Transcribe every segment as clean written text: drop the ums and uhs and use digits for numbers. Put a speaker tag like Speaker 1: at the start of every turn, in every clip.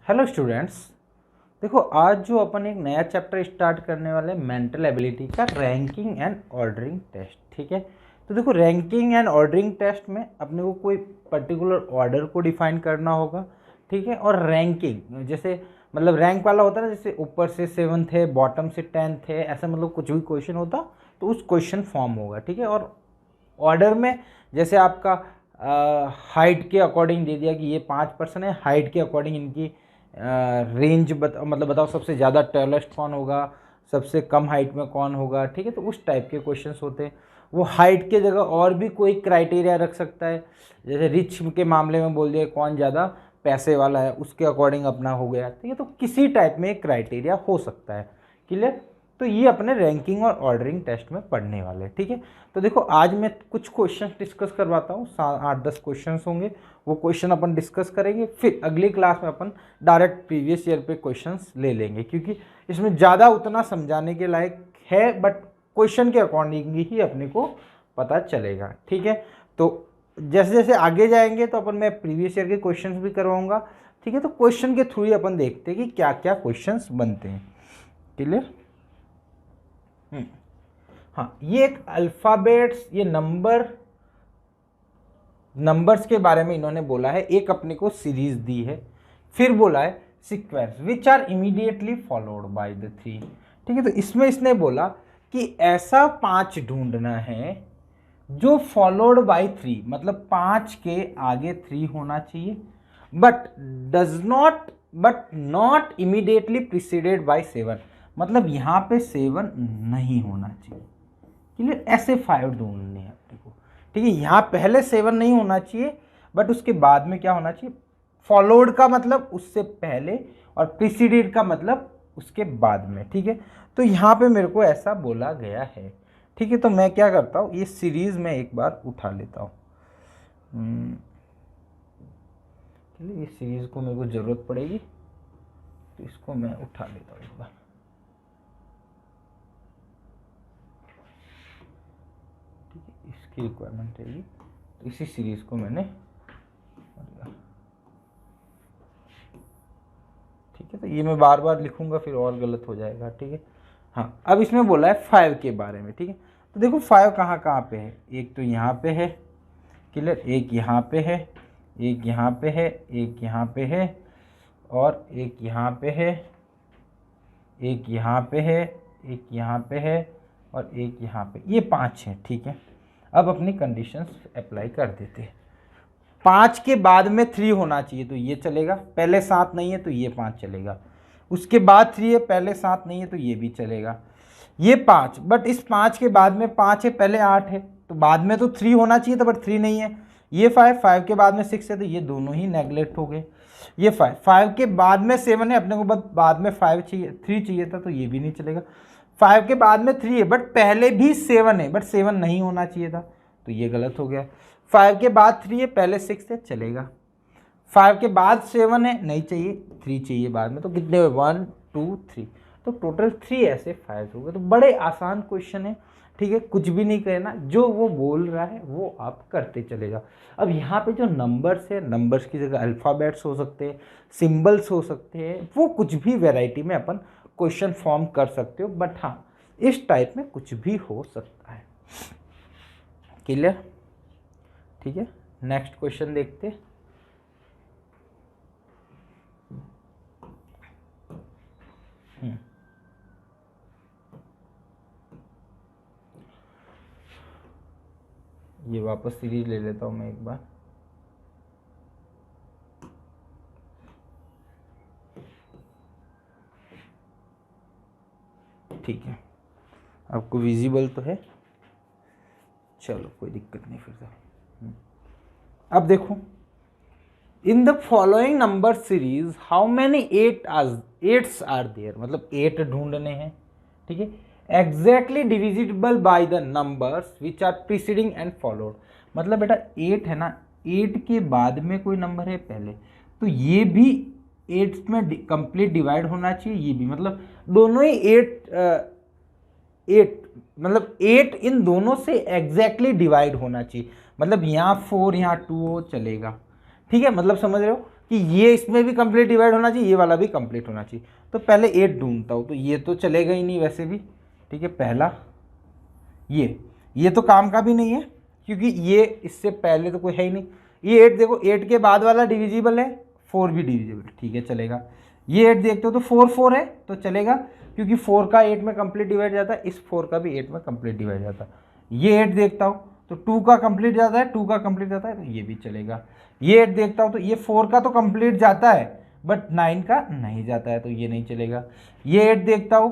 Speaker 1: Hello students, देखो आज जो अपन एक नया चैप्टर स्टार्ट करने वाले हैं मेंटल एबिलिटी का रैंकिंग एंड ऑर्डरिंग टेस्ट। ठीक है, तो देखो रैंकिंग एंड ऑर्डरिंग टेस्ट में अपने को कोई पर्टिकुलर ऑर्डर को डिफाइन करना होगा। ठीक है, और रैंकिंग जैसे मतलब रैंक वाला होता है ना, जैसे ऊपर से 7th है, बॉटम से 10th है, ऐसा मतलब कुछ भी क्वेश्चन होता तो उस क्वेश्चन फॉर्म होगा। ठीक है, और ऑर्डर में जैसे आपका हाइट के अकॉर्डिंग दे दिया कि ये 5% है, हाइट के अकॉर्डिंग इनकी रेंज मतलब बताओ सबसे ज़्यादा टॉलेस्ट कौन होगा, सबसे कम हाइट में कौन होगा। ठीक है, तो उस टाइप के क्वेश्चंस होते हैं। वो हाइट के जगह और भी कोई क्राइटेरिया रख सकता है, जैसे रिच के मामले में बोल दिया कौन ज़्यादा पैसे वाला है, उसके अकॉर्डिंग अपना हो गया। ठीक है, तो किसी टाइप में एक क्राइटेरिया हो सकता है। क्लियर, तो ये अपने रैंकिंग और ऑर्डरिंग टेस्ट में पढ़ने वाले। ठीक है, तो देखो आज मैं कुछ क्वेश्चन डिस्कस करवाता हूँ, 8-10 क्वेश्चन होंगे, वो क्वेश्चन अपन डिस्कस करेंगे। फिर अगली क्लास में अपन डायरेक्ट प्रीवियस ईयर पे क्वेश्चंस ले लेंगे, क्योंकि इसमें ज़्यादा उतना समझाने के लायक है, बट क्वेश्चन के अकॉर्डिंग ही अपने को पता चलेगा। ठीक है, तो जैसे जैसे आगे जाएंगे तो अपन मैं प्रीवियस ईयर के क्वेश्चंस भी करवाऊंगा। ठीक है, तो क्वेश्चन के थ्रू ही अपन देखते हैं कि क्या क्या क्वेश्चंस बनते हैं। क्लियर? हाँ, ये एक अल्फ़ाबेट्स, ये नंबर्स के बारे में इन्होंने बोला है। एक अपने को सीरीज दी है, फिर बोला है sequence which are immediately followed by the 3। ठीक है, तो इसमें इसने बोला कि ऐसा 5 ढूंढना है जो फॉलोड बाय 3, मतलब 5 के आगे 3 होना चाहिए, but not immediately preceded by 7, मतलब यहाँ पे 7 नहीं होना चाहिए। क्लियर, ऐसे 5 ढूंढने हैं अपने को। ठीक है, यहाँ पहले 7 नहीं होना चाहिए, बट उसके बाद में क्या होना चाहिए, फॉलोड का मतलब उससे पहले और प्रिसीडेड का मतलब उसके बाद में। ठीक है, तो यहाँ पे मेरे को ऐसा बोला गया है। ठीक है, तो मैं क्या करता हूँ, ये सीरीज में एक बार उठा लेता हूँ। चलिए, ये सीरीज को मेरे को ज़रूरत पड़ेगी, तो इसको मैं उठा लेता हूँ एक बार। ठीक है, इसकी रिक्वायरमेंट रहेगी, तो इसी सीरीज को मैंने, ठीक है, तो ये मैं बार बार लिखूंगा फिर और गलत हो जाएगा। ठीक है, हाँ, अब इसमें बोला है 5 के बारे में। ठीक है, तो देखो 5 कहाँ कहाँ पे है, एक तो यहाँ पे है। क्लियर, एक यहाँ पे है, एक यहाँ पे है, एक यहाँ पे है, और एक यहाँ पे है, एक यहाँ पे है, एक यहाँ पे है, और एक यहाँ पे, ये 5 है। ठीक है, अब अपनी कंडीशंस अप्लाई कर देते हैं। 5 के बाद में 3 होना चाहिए तो ये चलेगा, पहले 7 नहीं है तो ये 5 चलेगा। उसके बाद 3 है, पहले 7 नहीं है तो ये भी चलेगा। ये 5, बट इस 5 के बाद में 5 है, पहले 8 है, तो बाद में तो 3 होना चाहिए था, बट 3 नहीं है। ये 5 के बाद में 6 है, तो ये दोनों ही नेगलेक्ट हो गए। ये 5 के बाद में 7 है, अपने को बाद में 3 चाहिए था, तो ये भी नहीं चलेगा। 5 के बाद में 3 है, बट पहले भी 7 है, बट 7 नहीं होना चाहिए था, तो ये गलत हो गया। 5 के बाद 3 है, पहले 6 है, चलेगा। 5 के बाद 7 है, नहीं चाहिए, 3 चाहिए बाद में, तो कितने हुए, 1 2 3, तो टोटल 3 ऐसे 5 हो गए। तो बड़े आसान क्वेश्चन है। ठीक है, कुछ भी नहीं करना, जो वो बोल रहा है वो आप करते चलेगा। अब यहाँ पे जो नंबर्स है, नंबर्स की जगह अल्फ़ाबेट्स हो सकते हैं, सिंबल्स हो सकते हैं, वो कुछ भी वैरायटी में अपन क्वेश्चन फॉर्म कर सकते हो, बट हाँ इस टाइप में कुछ भी हो सकता है। क्लियर? ठीक है, नेक्स्ट क्वेश्चन देखते हैं। ये वापस सीरीज ले लेता हूँ मैं एक बार। ठीक है, आपको विजिबल तो है, चलो कोई दिक्कत नहीं। फिर तो अब देखो, in the following number series how many 8s are there, मतलब 8 ढूंढने हैं। ठीक है, exactly divisible by the numbers which are preceding and followed, मतलब बेटा 8 है ना, 8 के बाद में कोई नंबर है पहले, तो ये भी 8 में कंप्लीट डिवाइड होना चाहिए, ये भी, मतलब दोनों ही 8 मतलब 8 इन दोनों से एग्जैक्टली डिवाइड होना चाहिए, मतलब यहाँ 4 यहाँ 2 चलेगा। ठीक है, मतलब समझ रहे हो, कि ये इसमें भी कंप्लीट डिवाइड होना चाहिए, ये वाला भी कंप्लीट होना चाहिए। तो पहले 8 ढूंढता हूँ, तो ये तो चलेगा ही नहीं वैसे भी, ठीक है। पहला ये तो काम का भी नहीं है, क्योंकि ये इससे पहले तो कोई है ही नहीं। ये 8 देखो, 8 के बाद वाला डिविजिबल है, 4 भी डिविजिबल, ठीक है चलेगा। ये 8 देखते हो तो 4 4 है तो चलेगा, क्योंकि 4 का 8 में कंप्लीट डिवाइड जाता है, इस 4 का भी 8 में कंप्लीट डिवाइड जाता है। ये 8 देखता हूँ तो 2 का कंप्लीट जाता है, 2 का कंप्लीट जाता है, तो ये भी चलेगा। ये 8 देखता हूँ तो ये 4 का तो कंप्लीट जाता है बट 9 का नहीं जाता है, तो ये नहीं चलेगा। ये 8 देखता हूँ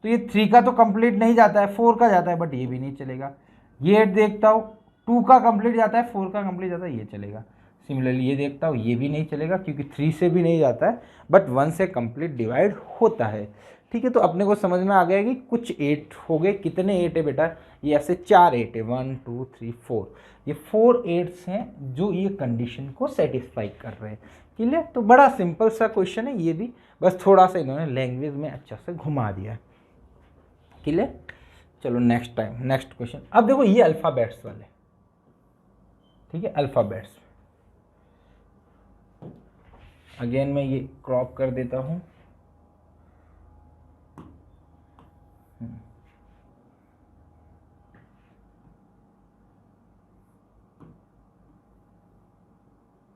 Speaker 1: तो ये 3 का तो कंप्लीट नहीं जाता है, 4 का जाता है, बट ये भी नहीं चलेगा। ये 8 देखता हूँ, 2 का कंप्लीट जाता है, 4 का कंप्लीट जाता है, ये चलेगा। सिमिलरली ये देखता हूँ, ये भी नहीं चलेगा, क्योंकि 3 से भी नहीं जाता है बट 1 से कंप्लीट डिवाइड होता है, ठीक है। तो अपने को समझ में आ गया कि कुछ 8 हो गए। कितने 8 है बेटा? ये ऐसे 4 8 है, 1 2 3 4, ये 4 8s हैं जो ये कंडीशन को सेटिस्फाई कर रहे हैं। क्लियर? तो बड़ा सिंपल सा क्वेश्चन है ये भी, बस थोड़ा सा इन्होंने लैंग्वेज में अच्छा से घुमा दिया है। क्लियर? चलो नेक्स्ट क्वेश्चन। अब देखो ये अल्फ़ाबेट्स वाले, ठीक है, अल्फ़ाबेट्स। अगेन मैं ये क्रॉप कर देता हूँ।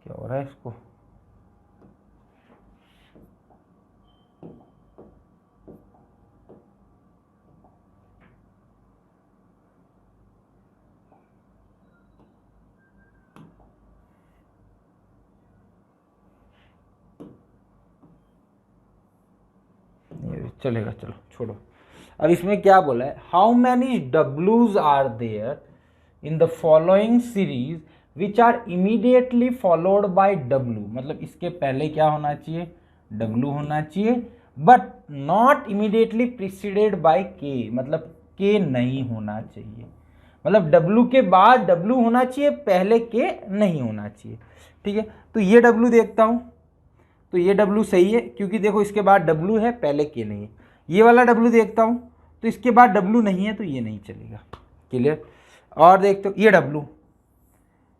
Speaker 1: क्या हो रहा है इसको? चलेगा, चलो छोड़ो। अब इसमें क्या बोला है? हाउ मैनी डब्लूज are there in the following series which are immediately followed by W. मतलब इसके पहले क्या होना चाहिए? डब्लू होना चाहिए, but not immediately preceded by K, मतलब के नहीं होना चाहिए। मतलब डब्लू के बाद डब्लू होना चाहिए, पहले के नहीं होना चाहिए, ठीक है। तो ये डब्लू देखता हूँ तो ये डब्लू सही है, क्योंकि देखो इसके बाद डब्लू है, पहले के नहीं है। ये वाला डब्लू देखता हूँ तो इसके बाद डब्लू नहीं है, तो ये नहीं चलेगा। क्लियर? और देखते हो ये डब्लू,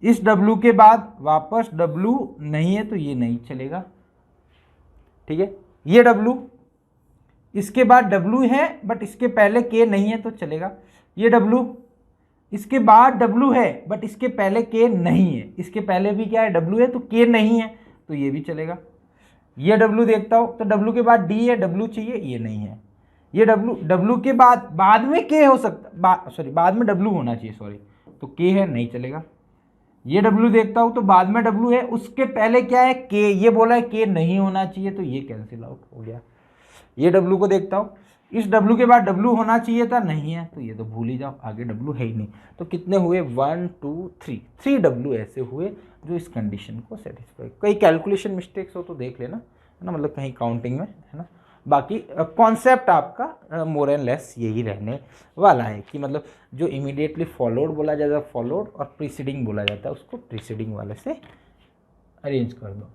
Speaker 1: इस डब्लू के बाद वापस डब्लू नहीं है, तो ये नहीं चलेगा, ठीक है। ये डब्लू, इसके बाद डब्लू है बट इसके पहले के नहीं है, तो चलेगा। ये डब्लू, इसके बाद डब्लू है बट इसके पहले के नहीं है, इसके पहले भी क्या है? डब्लू है, तो के नहीं है, तो ये भी चलेगा। ये डब्लू देखता हूँ तो डब्लू के बाद डी है, डब्लू चाहिए, ये नहीं है। ये डब्लू के बाद में के हो सकता, सॉरी बाद में डब्लू होना चाहिए, सॉरी, तो के है, नहीं चलेगा। ये डब्लू देखता हूँ तो बाद में डब्लू है, उसके पहले क्या है? के, ये बोला है के नहीं होना चाहिए, तो ये कैंसिल आउट हो गया। ये डब्लू को देखता हूँ, इस डब्लू के बाद डब्लू होना चाहिए था, नहीं है, तो ये तो भूल ही जाओ, आगे डब्लू है ही नहीं। तो कितने हुए? 1 2 3 डब्लू ऐसे हुए जो इस कंडीशन को सेटिस्फाई। कई कैलकुलेशन मिस्टेक्स हो तो देख लेना, है ना, मतलब कहीं काउंटिंग में, है ना। बाकी कॉन्सेप्ट आपका मोर एंड लेस यही रहने वाला है कि मतलब जो इमीडिएटली फॉलोड बोला जाता है फॉलोड, और प्रीसीडिंग बोला जाता है उसको प्रीसीडिंग वाले से अरेंज कर दो।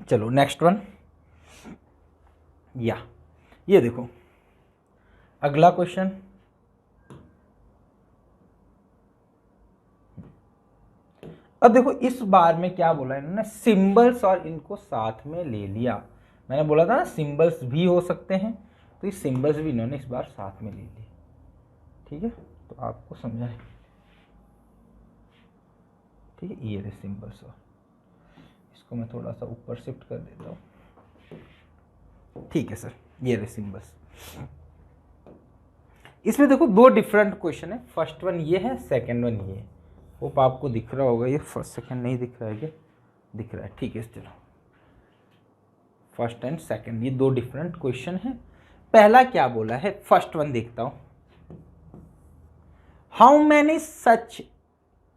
Speaker 1: चलो नेक्स्ट वन, या ये देखो अगला क्वेश्चन। अब देखो इस बार में क्या बोला इन्होंने? सिंबल्स, और इनको साथ में ले लिया। मैंने बोला था ना सिंबल्स भी हो सकते हैं, तो ये सिंबल्स भी इन्होंने इस बार साथ में ले लिए, ठीक है। तो आपको समझाए, ठीक है, ये रहे सिंबल्स। और इसको मैं थोड़ा सा ऊपर शिफ्ट कर देता हूँ, ठीक है सर, ये रहे सिंबल्स। इसमें देखो 2 डिफरेंट क्वेश्चन है, फर्स्ट वन ये है, सेकंड वन ये है। होप आपको दिख रहा होगा, ये फर्स्ट सेकंड नहीं दिख रहा है क्या? दिख रहा है, ठीक है। चलो फर्स्ट एंड सेकंड, ये 2 डिफरेंट क्वेश्चन है। पहला क्या बोला है? फर्स्ट वन देखता हूं। How many such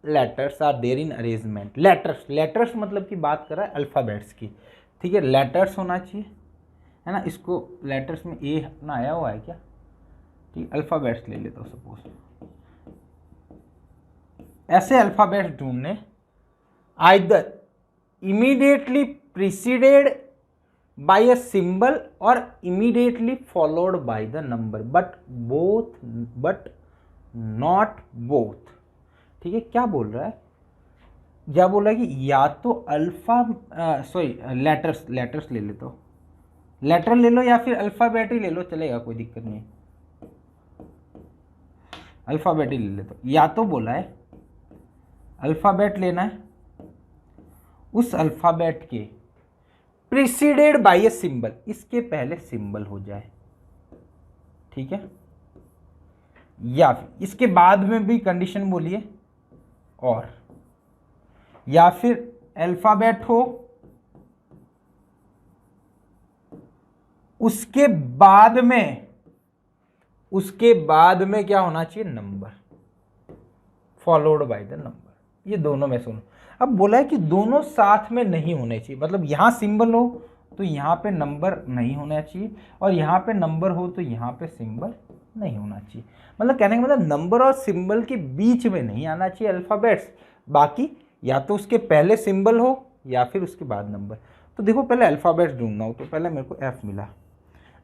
Speaker 1: letters are there in arrangement. Letters मतलब की बात कर रहा है अल्फ़ाबेट्स की, ठीक है। लेटर्स होना चाहिए, है ना। इसको लेटर्स में ए अपना आया हुआ है क्या? ठीक, अल्फ़ाबेट्स ले लेता हूँ सपोज। ऐसे अल्फ़ाबेट्स ढूंढने, either immediately preceded by a symbol और immediately followed by the number, but not both, ठीक है। क्या बोल रहा है क्या बोला कि या तो अल्फा, सॉरी लेटर्स ले लेता हूँ, लेटर ले लो या फिर अल्फ़ाबेट ही ले लो, चलेगा, कोई दिक्कत नहीं। अल्फ़ाबेट ही ले लेता हूँ। या तो बोला है अल्फ़ाबेट लेना है, उस अल्फ़ाबेट के प्रीसीडेड बाय ए सिंबल, इसके पहले सिंबल हो जाए, ठीक है, या फिर इसके बाद में भी कंडीशन बोलिए, और या फिर अल्फ़ाबेट हो उसके बाद में क्या होना चाहिए, number, followed by the number. ये दोनों में सुनो। अब बोला है कि दोनों साथ में नहीं होने चाहिए, मतलब यहां सिंबल हो तो यहाँ पे नंबर नहीं होना चाहिए, और यहाँ पे नंबर हो तो यहाँ पे सिंबल नहीं होना चाहिए। मतलब कहने का मतलब नंबर और सिंबल के बीच में नहीं आना चाहिए अल्फ़ाबेट्स, बाकी या तो उसके पहले सिंबल हो या फिर उसके बाद नंबर। तो देखो पहले अल्फ़ाबेट्स ढूंढना हो, तो पहले मेरे को एफ मिला।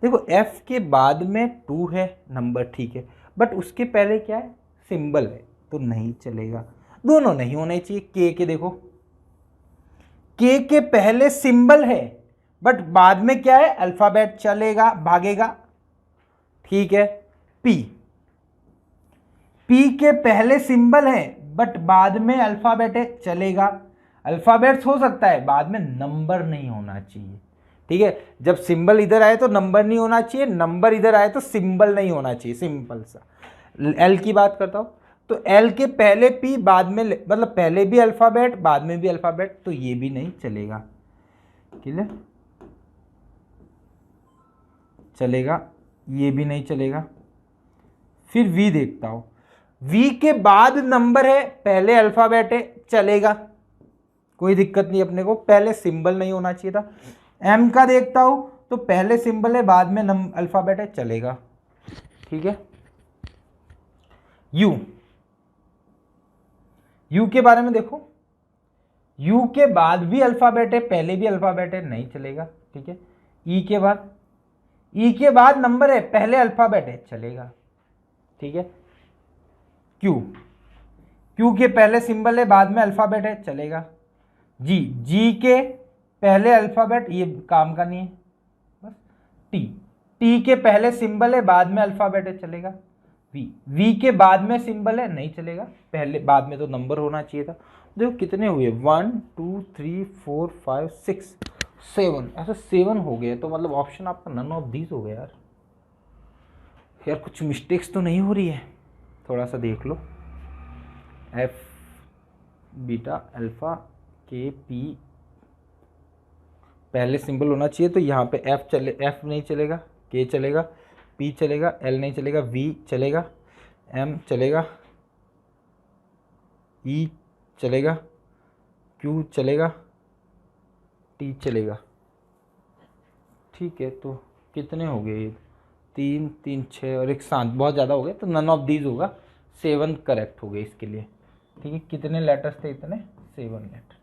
Speaker 1: देखो एफ के बाद में 2 है नंबर, ठीक है, बट उसके पहले क्या है, सिंबल है, तो नहीं चलेगा, दोनों नहीं होने चाहिए। के देखो के के पहले सिंबल है बट बाद में क्या है, अल्फाबेट, चलेगा, भागेगा, ठीक है। पी के पहले सिंबल है बट बाद में अल्फाबेट है, चलेगा, अल्फाबेट्स हो सकता है, बाद में नंबर नहीं होना चाहिए, ठीक है। जब सिंबल इधर आए तो नंबर नहीं होना चाहिए, नंबर इधर आए तो सिंबल नहीं होना चाहिए, सिंपल सा। एल की बात करता हूं, तो एल के पहले पी बाद में, मतलब पहले भी अल्फाबेट बाद में भी अल्फाबेट, तो ये भी नहीं चलेगा, क्लियर, चलेगा, ये भी नहीं चलेगा। फिर वी देखता हूं, वी के बाद नंबर है, पहले अल्फाबेट है, चलेगा, कोई दिक्कत नहीं, अपने को पहले सिंबल नहीं होना चाहिए था। एम का देखता हूं, तो पहले सिंबल है बाद में अल्फाबेट है, चलेगा, ठीक है। यू के बारे में देखो, यू के बाद भी अल्फाबेट है, पहले भी अल्फाबेट है, नहीं चलेगा, ठीक है। ई के बाद नंबर है, पहले अल्फाबेट है, चलेगा, ठीक है। क्यू के पहले सिंबल है बाद में अल्फाबेट है, चलेगा। जी के पहले अल्फाबेट, ये काम का नहीं है, बस। टी के पहले सिंबल है बाद में अल्फाबेट है, चलेगा। वी के बाद में सिंबल है, नहीं चलेगा, पहले बाद में तो नंबर होना चाहिए था। देखो कितने हुए, 1 2 3 4 5 6 7, ऐसे 7 हो गए, तो मतलब ऑप्शन आपका नन ऑफ दीज हो गया यार, कुछ मिस्टेक्स तो नहीं हो रही है, थोड़ा सा देख लो। एफ बीटा अल्फा के पी पहले सिंबल होना चाहिए, तो यहाँ पे एफ नहीं चलेगा, के चलेगा, पी चलेगा, एल नहीं चलेगा, वी चलेगा, एम चलेगा, ई चलेगा, क्यू चलेगा, टी चलेगा, ठीक है। तो कितने हो गए, 3 3 6 और 1 7, बहुत ज़्यादा हो गए, तो नन ऑफ दीज होगा, 7 करेक्ट हो गए इसके लिए, ठीक है। कितने लेटर्स थे, इतने 7 लेटर थे,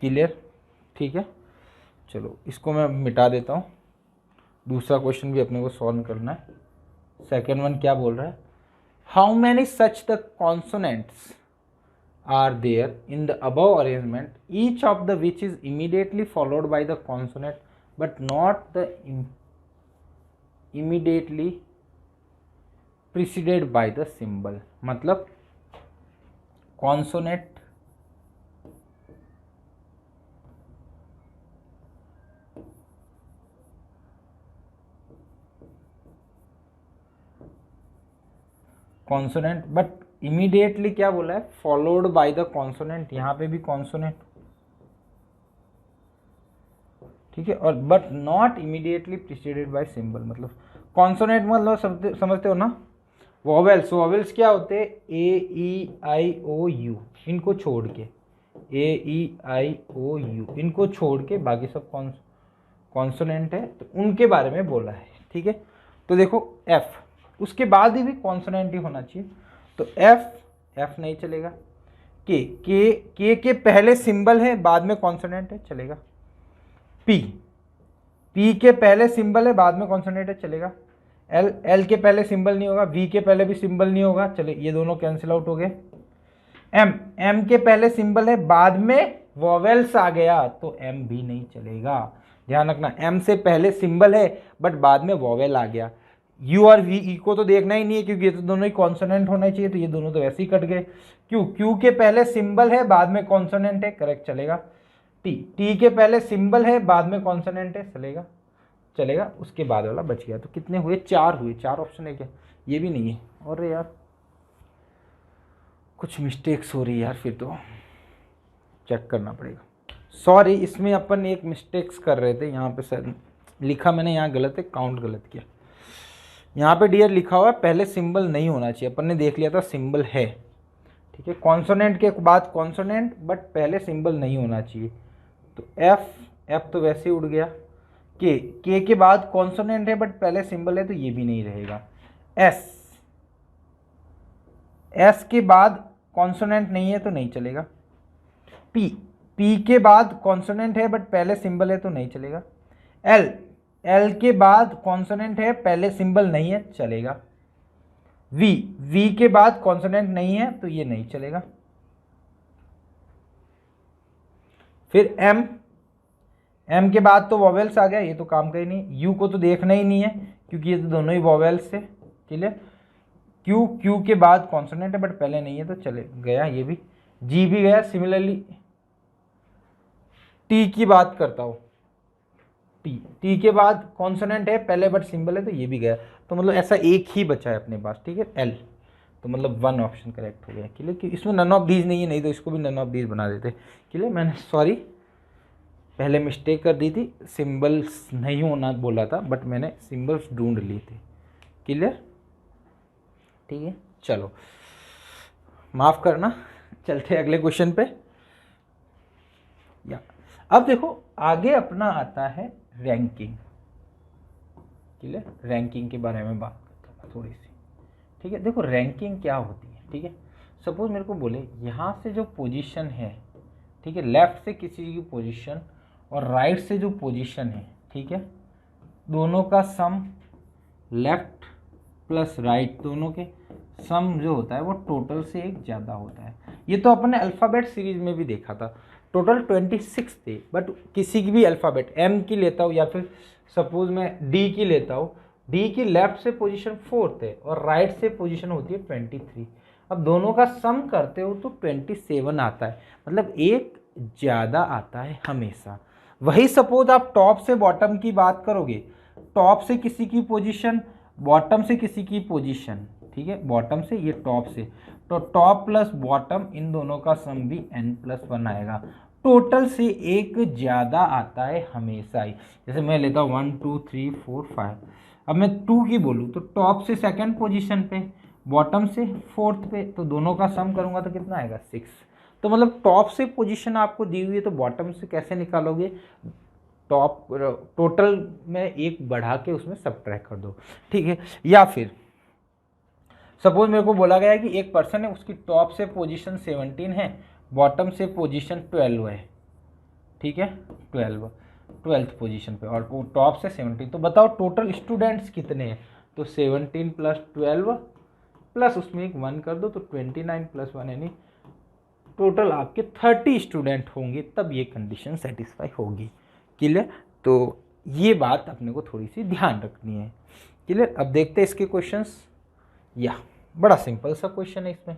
Speaker 1: क्लियर, ठीक है। चलो इसको मैं मिटा देता हूँ, दूसरा क्वेश्चन भी अपने को सॉल्व करना है। सेकेंड वन क्या बोल रहा है, how many such the consonants are there in the above arrangement, each of the which is immediately followed by the consonant but not the immediately preceded by the symbol। मतलब consonant but immediately क्या बोला है, followed by the consonant, यहाँ पे भी consonant, ठीक है, और but not immediately preceded bye symbol. मतलब कॉन्सोनेंट मतलब समझते हो ना, वॉवेल्स क्या होते हैं, ए ई आई ओ यू, इनको छोड़ के, ए ई आई ओ यू इनको छोड़ के बाकी सब कॉन्सोनेंट है, तो उनके बारे में बोला है, ठीक है। तो देखो एफ, उसके बाद ही भी कॉन्सोनेंट ही होना चाहिए, तो एफ नहीं चलेगा। के पहले सिंबल है बाद में कॉन्सोनेंट है, चलेगा। पी के पहले सिंबल है बाद में कॉन्सोनेंट है, चलेगा। एल के पहले सिंबल नहीं होगा, वी के पहले भी सिंबल नहीं होगा, चले, ये दोनों कैंसिल आउट हो गए। एम, एम के पहले सिंबल है, बाद में वॉवेल्स आ गया तो एम भी नहीं चलेगा। ध्यान रखना, एम से पहले सिंबल है बट बाद में वॉवेल आ गया। यू और वी ई को तो देखना ही नहीं है क्योंकि ये तो दोनों ही कॉन्सोनेंट होना चाहिए, तो ये दोनों तो वैसे ही कट गए। क्यू, क्यू के पहले सिंबल है बाद में कॉन्सोनेंट है, करेक्ट चलेगा। टी, टी के पहले सिंबल है बाद में कॉन्सोनेंट है, चलेगा चलेगा। उसके बाद वाला बच गया। तो कितने हुए, 4 हुए। 4 ऑप्शन है क्या, ये भी नहीं है। और यार कुछ मिस्टेक्स हो रही है यार, फिर तो चेक करना पड़ेगा। सॉरी, इसमें अपन एक मिस्टेक्स कर रहे थे यहाँ पे, सर लिखा मैंने यहाँ गलत है, काउंट गलत किया। यहाँ पे डियर लिखा हुआ है पहले सिंबल नहीं होना चाहिए, अपन ने देख लिया था सिंबल है, ठीक है। कॉन्सोनेंट के बाद कॉन्सोनेंट बट पहले सिंबल नहीं होना चाहिए, तो एफ, एफ तो वैसे ही उड़ गया। के के बाद कॉन्सोनेंट है बट पहले सिंबल है, तो ये भी नहीं रहेगा। एस, एस के बाद कॉन्सोनेंट नहीं है तो नहीं चलेगा। पी, पी के बाद कॉन्सोनेंट है बट पहले सिंबल है तो नहीं चलेगा। एल, एल के बाद कॉन्सोनेंट है पहले सिंबल नहीं है, चलेगा। वी, वी के बाद कॉन्सोनेंट नहीं है तो ये नहीं चलेगा। फिर एम, एम के बाद तो वॉवेल्स आ गया, ये तो काम का ही नहीं। यू को तो देखना ही नहीं है क्योंकि ये तो दोनों ही वॉवेल्स थे, क्लियर। क्यू, क्यू के बाद कॉन्सोनेंट है बट पहले नहीं है तो चले गया ये भी। जी भी गया। सिमिलरली टी की बात करता हूँ, टी, टी के बाद कॉन्सोनेंट है पहले बट सिंबल है तो ये भी गया। तो मतलब ऐसा एक ही बचा है अपने पास, ठीक है, एल। तो मतलब 1 ऑप्शन करेक्ट हो गया, क्लियर। कि इसमें नन ऑफ दीज नहीं है, नहीं तो इसको भी नन ऑफ दीज बना देते, क्लियर। मैंने सॉरी पहले मिस्टेक कर दी थी, सिंबल्स नहीं होना बोला था बट मैंने सिंबल्स ढूंढ लिए थे, क्लियर, ठीक है। चलो माफ़ करना, चलते अगले क्वेश्चन पे। या अब देखो आगे अपना आता है रैंकिंग, क्लियर। रैंकिंग के बारे में बात करता हूँ थोड़ी सी, ठीक है। देखो रैंकिंग क्या होती है, ठीक है। सपोज मेरे को बोले यहाँ से जो पोजीशन है, ठीक है, लेफ्ट से किसी की पोजीशन और राइट से जो पोजीशन है, ठीक है, दोनों का सम, लेफ्ट प्लस राइट दोनों के सम जो होता है वो टोटल से एक ज़्यादा होता है। ये तो अपने अल्फ़ाबेट सीरीज में भी देखा था। टोटल 26 थे बट किसी की भी अल्फ़ाबेट, एम की लेता हूँ या फिर सपोज मैं डी की लेता हूँ, डी की लेफ्ट से पोजीशन 4 है और राइट से पोजीशन होती है 23। अब दोनों का सम करते हो तो 27 आता है, मतलब एक ज़्यादा आता है हमेशा। वही सपोज आप टॉप से बॉटम की बात करोगे, टॉप से किसी की पोजीशन, बॉटम से किसी की पोजीशन, ठीक है, बॉटम से ये टॉप से, तो टॉप प्लस बॉटम इन दोनों का सम भी n+1 आएगा। टोटल से एक ज़्यादा आता है हमेशा ही। जैसे मैं लेता हूँ 1 2 3 4 5, अब मैं 2 की बोलूँ तो टॉप से सेकंड पोजीशन पे, बॉटम से 4th पे, तो दोनों का सम करूँगा तो कितना आएगा 6। तो मतलब टॉप से पोजीशन आपको दी हुई है तो बॉटम से कैसे निकालोगे, टॉप टोटल में एक बढ़ा के उसमें सब्ट्रैक्ट कर दो, ठीक है। या फिर सपोज मेरे को बोला गया है कि एक पर्सन है, उसकी टॉप से पोजीशन 17 है, बॉटम से पोजीशन 12 है, ठीक है, 12th पोजीशन पे, और वो टॉप से 17। तो बताओ टोटल स्टूडेंट्स कितने हैं, तो 17 प्लस 12 प्लस उसमें एक 1 कर दो तो 29 प्लस 1, यानी टोटल आपके 30 स्टूडेंट होंगे, तब ये कंडीशन सेटिस्फाई होगी, क्लियर। तो ये बात अपने को थोड़ी सी ध्यान रखनी है, क्लियर। अब देखते हैं इसके क्वेश्चंस। या बड़ा सिंपल सा क्वेश्चन है इसमें।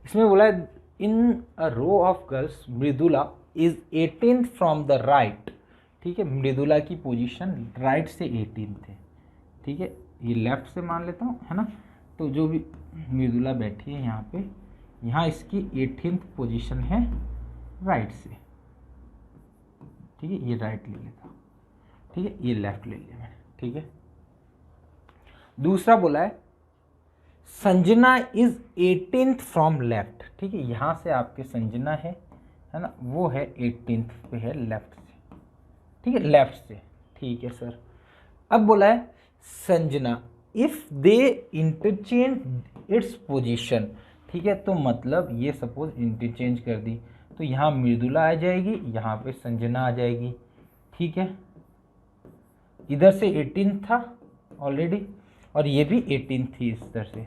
Speaker 1: इसमें बोला है in a row of girls Mridula is 18th from the right, ठीक है। मृदुला की पोजीशन राइट से 18th है, ठीक है, ये लेफ्ट से मान लेता हूँ, है ना। तो जो भी मृदुला बैठी है यहाँ पे, यहाँ इसकी 18th पोजीशन है राइट से, ठीक है, ये राइट ले लेता हूँ, ठीक है, ये लेफ्ट ले लिया मैंने, ठीक है। दूसरा बोला है Sanjana is 18th from left, ठीक है, यहाँ से आपके संजना है ना, वो है 18th पे है लेफ्ट से, ठीक है, लेफ्ट से, ठीक है सर। अब बोला है Sanjana if they interchange its position, ठीक है, तो मतलब ये सपोज इंटरचेंज कर दी तो यहाँ मृदुला आ जाएगी, यहाँ पे संजना आ जाएगी, ठीक है। इधर से 18 था ऑलरेडी और ये भी 18 थी इस तरह से,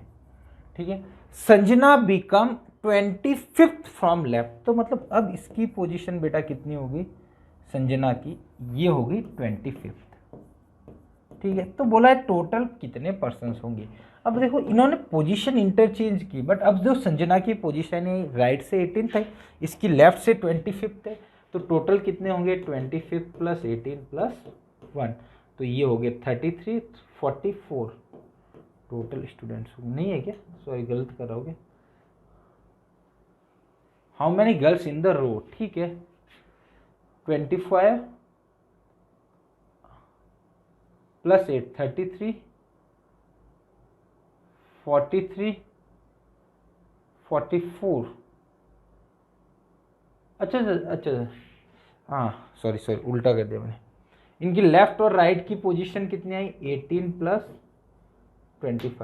Speaker 1: ठीक है। Sanjana become 25th from left, तो मतलब अब इसकी पोजीशन बेटा कितनी होगी संजना की, ये होगी 25th, ठीक है। तो बोला है टोटल कितने पर्सन होंगे। अब देखो इन्होंने पोजीशन इंटरचेंज की, बट अब जो संजना की पोजीशन है राइट से 18 है, इसकी लेफ्ट से 25th है, तो टोटल कितने होंगे 25 प्लस 18 प्लस 1, तो ये हो गए 33, 44 टोटल स्टूडेंट्स नहीं है क्या, सॉरी गलत कर रहा हूँ, how many girls in the row, ठीक है 25 प्लस 8 33, 43, 44, अच्छा अच्छा, हाँ सॉरी उल्टा कर दिया मैंने। इनकी लेफ्ट और राइट की पोजीशन कितनी आई 18 प्लस 25,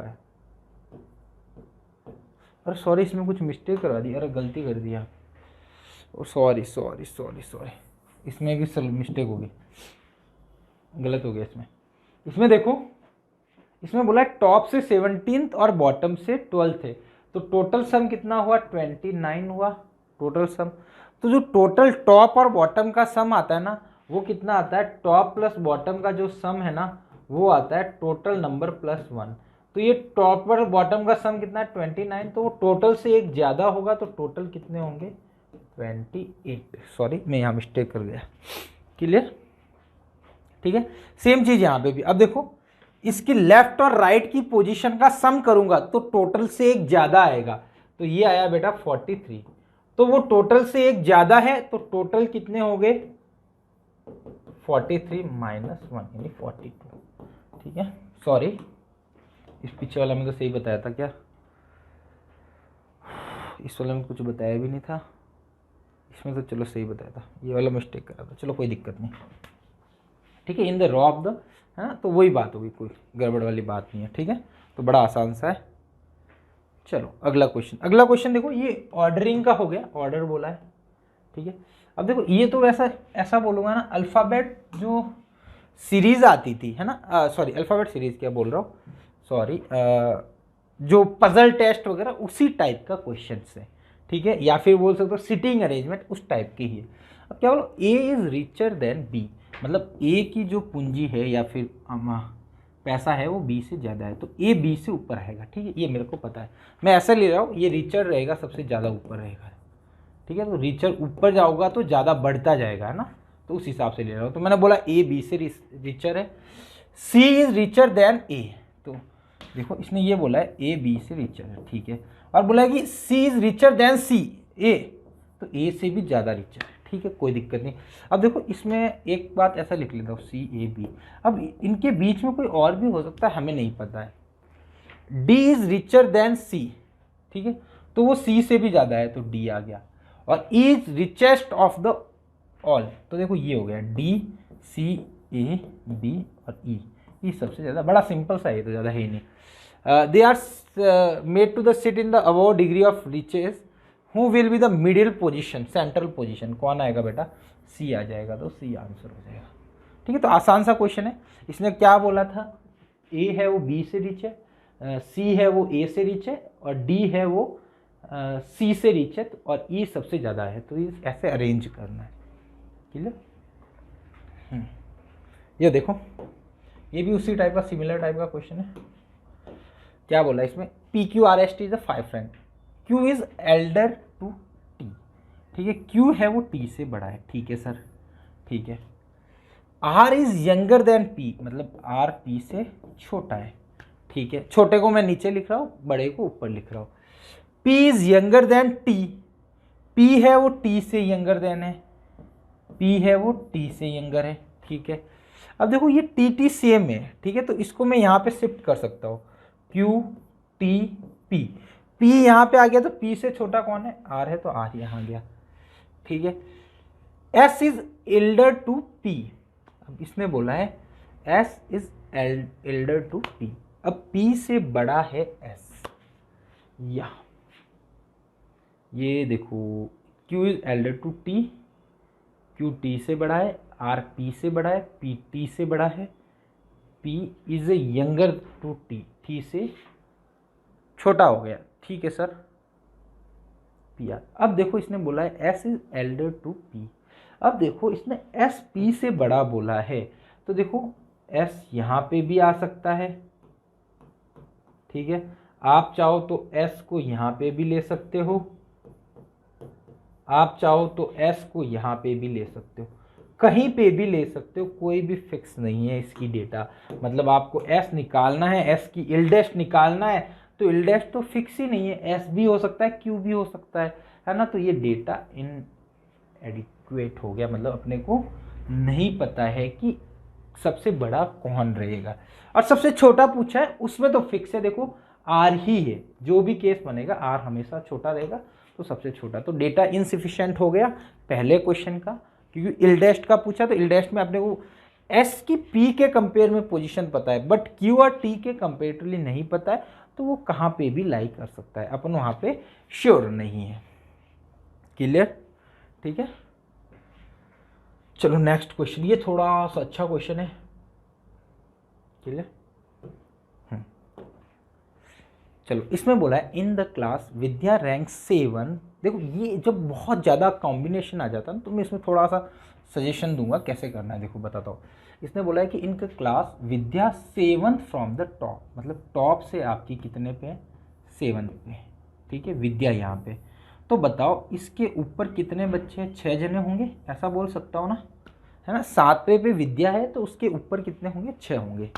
Speaker 1: अरे सॉरी इसमें कुछ मिस्टेक करा दी, अरे गलती कर दिया, सॉरी इसमें भी मिस्टेक होगी, गलत हो गया इसमें देखो, इसमें बोला टॉप से 17th और बॉटम से 12th है, तो टोटल सम कितना हुआ 29 हुआ टोटल सम। तो जो टोटल टॉप और बॉटम का सम आता है ना वो कितना आता है, टॉप प्लस बॉटम का जो सम है ना वो आता है टोटल नंबर प्लस 1, तो ये टॉप और बॉटम का सम कितना है 29, तो वो टोटल से एक ज़्यादा होगा, तो टोटल कितने होंगे 28, सॉरी मैं यहाँ मिस्टेक कर गया, क्लियर, ठीक है। सेम चीज़ यहाँ पे भी, अब देखो इसकी लेफ्ट और राइट की पोजीशन का सम करूंगा तो टोटल से एक ज़्यादा आएगा, तो ये आया बेटा 43, तो वो टोटल से एक ज़्यादा है, तो टोटल कितने हो गए 43 माइनस 1 यानी 42, ठीक है। सॉरी इस पीछे वाला में तो सही बताया था क्या, इस वाले में कुछ बताया भी नहीं था, इसमें तो चलो सही बताया था, ये वाला मिस्टेक करा था, चलो कोई दिक्कत नहीं, ठीक है। In the raw of the, है ना, तो वही बात होगी, कोई गड़बड़ वाली बात नहीं है, ठीक है। तो बड़ा आसान सा है। चलो अगला क्वेश्चन देखो, ये ऑर्डरिंग का हो गया, ऑर्डर बोला है, ठीक है। अब देखो ये तो वैसा ऐसा बोलूँगा ना, अल्फ़ाबेट जो सीरीज आती थी, है ना, सॉरी अल्फ़ाबेट सीरीज क्या बोल रहा हूँ, सॉरी जो पजल टेस्ट वगैरह उसी टाइप का क्वेश्चन है, ठीक है, या फिर बोल सकते हो सिटिंग अरेंजमेंट उस टाइप की ही है। अब क्या बोलो A is richer than B, मतलब ए की जो पूंजी है या फिर पैसा है वो बी से ज़्यादा है, तो ए बी से ऊपर रहेगा, ठीक है, ये मेरे को पता है, मैं ऐसा ले रहा हूँ, ये रिचर रहेगा सबसे ज़्यादा ऊपर रहेगा, ठीक है। तो रिचर ऊपर जाओगा तो ज़्यादा बढ़ता जाएगा, है ना, तो उस हिसाब से ले रहा हूँ, तो मैंने बोला ए बी से रिचर है, सी इज़ रिचर देन ए, तो देखो इसने ये बोला है ए बी से रिचर है, ठीक है, और बोला है कि सी इज़ रिचर देन सी ए, तो ए से भी ज़्यादा रिचर है, ठीक है, कोई दिक्कत नहीं। अब देखो इसमें एक बात ऐसा लिख लेता हूँ सी ए बी, अब इनके बीच में कोई और भी हो सकता है, हमें नहीं पता है, डी इज़ रिचर देन सी, ठीक है, तो वो सी से भी ज़्यादा है, तो डी आ गया, और E is richest of the all, तो देखो ये हो गया डी सी ए बी और ई सबसे ज़्यादा, बड़ा सिंपल सा है, तो ज़्यादा है ही नहीं। They are made to the sit in the above degree of riches, who will be the middle position, central position, कौन आएगा बेटा सी आ जाएगा, तो सी आंसर हो जाएगा, ठीक है। तो आसान सा क्वेश्चन है, इसने क्या बोला था, ए है वो बी से रिच है, सी है वो ए से रिच है, और डी है वो सी से रिच है, और ई सबसे ज़्यादा है, तो ये ऐसे अरेंज करना है, क्लियर। ये देखो ये भी उसी टाइप का सिमिलर टाइप का क्वेश्चन है, क्या बोला इसमें, P Q R S T is a 5 friend, Q is elder to T, ठीक है, क्यू है वो टी से बड़ा है, ठीक है सर, ठीक है, R is younger than P, मतलब आर पी से छोटा है, ठीक है, छोटे को मैं नीचे लिख रहा हूँ, बड़े को ऊपर लिख रहा हूँ, P is younger then T, P है वो टी से यंगर देन है, पी है वो टी से यंगर है, ठीक है। अब देखो ये टी टी सेम है, ठीक है, तो इसको मैं यहाँ पे शिफ्ट कर सकता हूँ, क्यू टी पी, पी यहाँ पे आ गया, तो पी से छोटा कौन है, आर है, तो आर यहाँ गया, ठीक है। S is elder to P, अब इसने बोला है S is elder to P, अब पी से बड़ा है एस, या ये देखो Q is elder to T, Q T से बड़ा है, आर पी से बड़ा है, पी टी से बड़ा है, P is younger to T, T से छोटा हो गया, ठीक है सर। PR अब देखो इसने बोला है S is elder to P। अब देखो इसने S P से बड़ा बोला है, तो देखो S यहाँ पे भी आ सकता है, ठीक है। आप चाहो तो S को यहाँ पे भी ले सकते हो, आप चाहो तो S को यहाँ पे भी ले सकते हो, कहीं पे भी ले सकते हो, कोई भी फिक्स नहीं है इसकी डेटा। मतलब आपको S निकालना है, S की इल्डेस्ट निकालना है, तो इल्डेस्ट तो फिक्स ही नहीं है, S भी हो सकता है, Q भी हो सकता है ना। तो ये डेटा इनएडिक्वेट हो गया, मतलब अपने को नहीं पता है कि सबसे बड़ा कौन रहेगा। और सबसे छोटा पूछा है, उसमें तो फिक्स है, देखो R ही है, जो भी केस बनेगा R हमेशा छोटा रहेगा, तो सबसे छोटा। तो डेटा इनसिफिशिएंट हो गया पहले क्वेश्चन का, क्योंकि इल्डेस्ट का पूछा, तो इल्डेस्ट में अपने को S की P के कंपेयर में पोजीशन पता है, बट Q और T के कंपेरेटिवली नहीं पता है, तो वो कहाँ पे भी लाई कर सकता है, अपन वहाँ पे श्योर नहीं है। क्लियर, ठीक है। चलो नेक्स्ट क्वेश्चन, ये थोड़ा सा अच्छा क्वेश्चन है। क्लियर, चलो इसमें बोला है in the class Vidya rank 7। देखो ये जब बहुत ज़्यादा कॉम्बिनेशन आ जाता है ना, तो मैं इसमें थोड़ा सा सजेशन दूंगा कैसे करना है। देखो बताता हूँ, इसने बोला है कि in class Vidya 7th from the top, मतलब टॉप से आपकी कितने पे है, 7th पे, ठीक है, विद्या यहाँ पे। तो बताओ इसके ऊपर कितने बच्चे हैं, 6 जने होंगे, ऐसा बोल सकता हूँ ना, है ना। 7 पे विद्या है, तो उसके ऊपर कितने होंगे, 6 होंगे।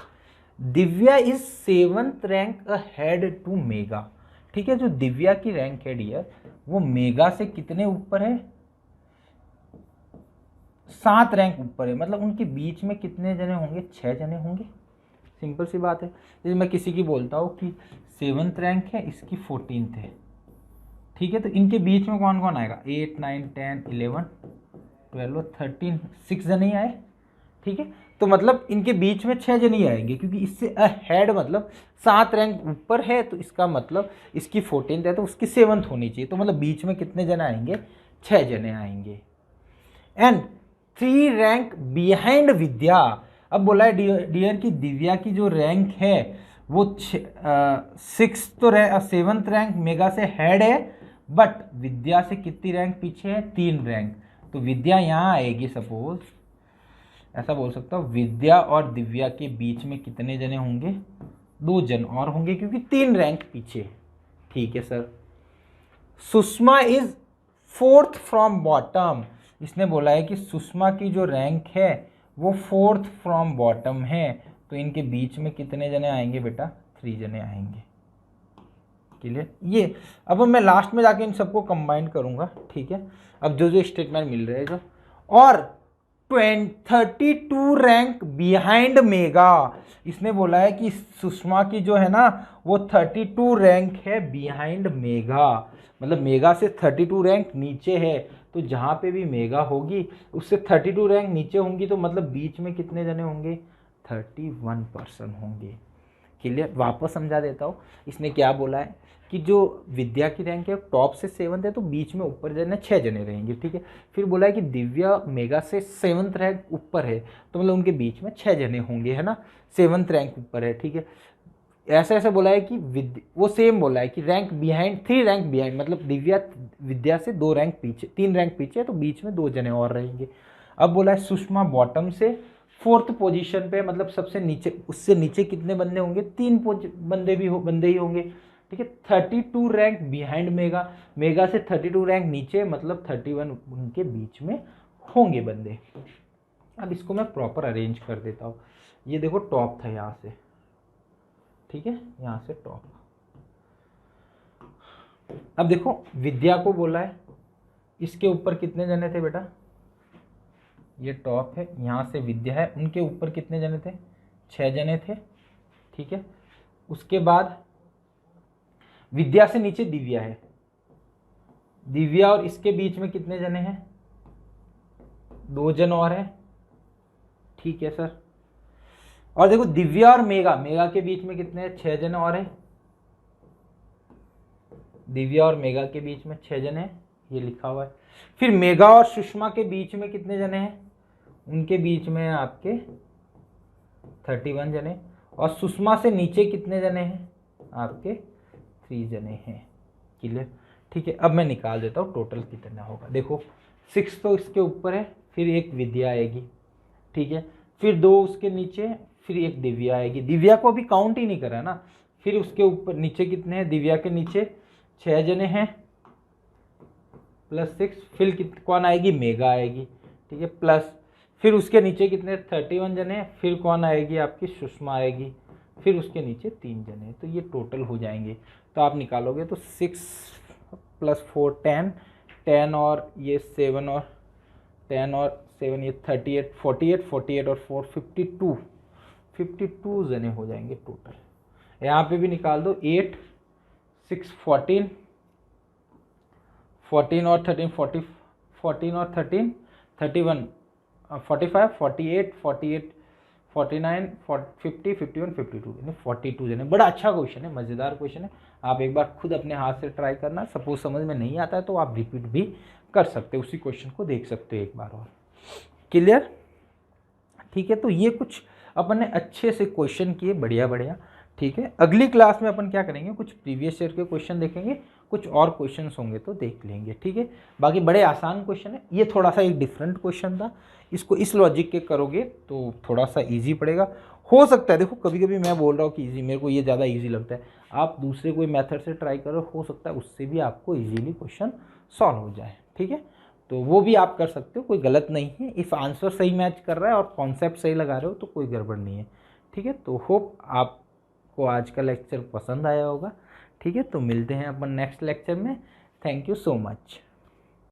Speaker 1: Divya is 7th rank ahead to mega, ठीक है। जो दिव्या की रैंक है डियर, वो मेगा से कितने ऊपर है, 7 रैंक ऊपर है, मतलब उनके बीच में कितने जने होंगे, 6 जने होंगे। सिंपल सी बात है। जैसे मैं किसी की बोलता हूँ कि 7th रैंक है, इसकी 14th है, ठीक है, तो इनके बीच में कौन कौन आएगा, 8 9 10 11 12 13, 6 जने ही आए, ठीक है। तो मतलब इनके बीच में 6 जने ही आएंगे, क्योंकि इससे अहेड मतलब 7 रैंक ऊपर है, तो इसका मतलब इसकी 14th है, तो उसकी 7th होनी चाहिए, तो मतलब बीच में कितने जने आएंगे, 6 जने आएंगे। एंड 3 रैंक बिहाइंड विद्या। अब बोला है डियर की दिव्या की जो रैंक है वो 7th रैंक मेगा से हेड है, बट विद्या से कितनी रैंक पीछे है, 3 रैंक। तो विद्या यहाँ आएगी, सपोज ऐसा बोल सकता हूँ, विद्या और दिव्या के बीच में कितने जने होंगे, 2 जन और होंगे, क्योंकि 3 रैंक पीछे, ठीक है sir. Sushma is 4th from bottom. इसने बोला है कि सुषमा की जो रैंक है वो 4th फ्रॉम बॉटम है, तो इनके बीच में कितने जने आएंगे बेटा, 3 जने आएंगे। क्लियर, ये अब मैं लास्ट में जाके इन सबको कंबाइन करूंगा, ठीक है। अब जो जो स्टेटमेंट मिल रहे हैं जो, और 32 रैंक बिहाइंड मेगा। इसने बोला है कि सुषमा की जो है ना वो 32 रैंक है बिहाइंड मेगा, मतलब मेगा से 32 रैंक नीचे है, तो जहाँ पे भी मेगा होगी उससे 32 रैंक नीचे होंगी, तो मतलब बीच में कितने जने होंगे, 31% होंगे। क्लियर, वापस समझा देता हूँ। इसने क्या बोला है कि जो विद्या की रैंक है टॉप से 7th है, तो बीच में ऊपर जने 6 जने रहेंगे, ठीक है। फिर बोला है कि दिव्या मेगा से 7th रैंक ऊपर है, तो मतलब उनके बीच में 6 जने होंगे, है ना, 7th रैंक ऊपर है, ठीक है। ऐसा ऐसा बोला है कि वो सेम बोला है कि रैंक बिहाइंड, 3 रैंक बिहाइंड, मतलब दिव्या विद्या से 2 रैंक पीछे, 3 रैंक पीछे है, तो बीच में 2 जने और रहेंगे। अब बोला है सुषमा बॉटम से 4th पोजीशन पे, मतलब सबसे नीचे, उससे नीचे कितने बंदे होंगे, 3 बंदे ही होंगे, ठीक है। 32 रैंक बिहाइंड मेगा, मेगा से 32 रैंक नीचे, मतलब 31 उनके बीच में होंगे बंदे। अब इसको मैं प्रॉपर अरेंज कर देता हूँ। ये देखो टॉप था यहाँ से, ठीक है, यहाँ से टॉप। अब देखो विद्या को बोला है, इसके ऊपर कितने जने थे बेटा, ये टॉप है, यहाँ से विद्या है, उनके ऊपर कितने जने थे, 6 जने थे, ठीक है। उसके बाद विद्या से नीचे दिव्या है, दिव्या और इसके बीच में कितने जने हैं, 2 जन और हैं, ठीक है सर। और देखो दिव्या और मेगा, मेगा के बीच में कितने, 6 जने और हैं, दिव्या और मेगा के बीच में 6 जने हैं, ये लिखा हुआ है। फिर मेगा और सुषमा के बीच में कितने जने हैं, उनके बीच में आपके 31 जने, और सुषमा से नीचे कितने जने हैं आपके 3 जने हैं। क्लियर, ठीक है। अब मैं निकाल देता हूँ टोटल कितना होगा। देखो 6 तो इसके ऊपर है, फिर एक विद्या आएगी, ठीक है, फिर 2 उसके नीचे, फिर एक दिव्या आएगी। दिव्या को अभी काउंट ही नहीं करा ना। फिर उसके ऊपर नीचे कितने हैं, दिव्या के नीचे 6 जने हैं +6, फिर कौन आएगी, मेगा आएगी, ठीक है, प्लस फिर उसके नीचे कितने 31 जने हैं, फिर कौन आएगी आपकी सुषमा आएगी, फिर उसके नीचे 3 जने हैं। तो ये टोटल हो जाएंगे। तो आप निकालोगे तो 6 + 4 10, 10 और ये 7 और 10 और 7 ये 38, 48, 48 और 4 52 जने हो जाएंगे टोटल। यहाँ पे भी निकाल दो 8 6 14 14 और 13 40, 14 और 13 31 45 48 48 49 50 51 52 यानी 42 जने। बड़ा अच्छा क्वेश्चन है, मज़ेदार क्वेश्चन है। आप एक बार खुद अपने हाथ से ट्राई करना। सपोज समझ में नहीं आता है तो आप रिपीट भी कर सकते हो, उसी क्वेश्चन को देख सकते हो एक बार और। क्लियर, ठीक है। तो ये कुछ अपन ने अच्छे से क्वेश्चन किए, बढ़िया बढ़िया, ठीक है। अगली क्लास में अपन क्या करेंगे, कुछ प्रीवियस ईयर के क्वेश्चन देखेंगे, कुछ और क्वेश्चंस होंगे तो देख लेंगे, ठीक है। बाकी बड़े आसान क्वेश्चन है, ये थोड़ा सा एक डिफरेंट क्वेश्चन था। इसको इस लॉजिक के करोगे तो थोड़ा सा इजी पड़ेगा। हो सकता है, देखो कभी कभी मैं बोल रहा हूँ कि इजी, मेरे को ये ज़्यादा इजी लगता है, आप दूसरे कोई मेथड से ट्राई करो, हो सकता है उससे भी आपको इजीली क्वेश्चन सॉल्व हो जाए, ठीक है। तो वो भी आप कर सकते हो, कोई गलत नहीं है। इफ़ आंसर सही मैच कर रहा है और कॉन्सेप्ट सही लगा रहे हो तो कोई गड़बड़ नहीं है, ठीक है। तो होप आपको आज का लेक्चर पसंद आया होगा, ठीक है। तो मिलते हैं अपन नेक्स्ट लेक्चर में। Thank you so much.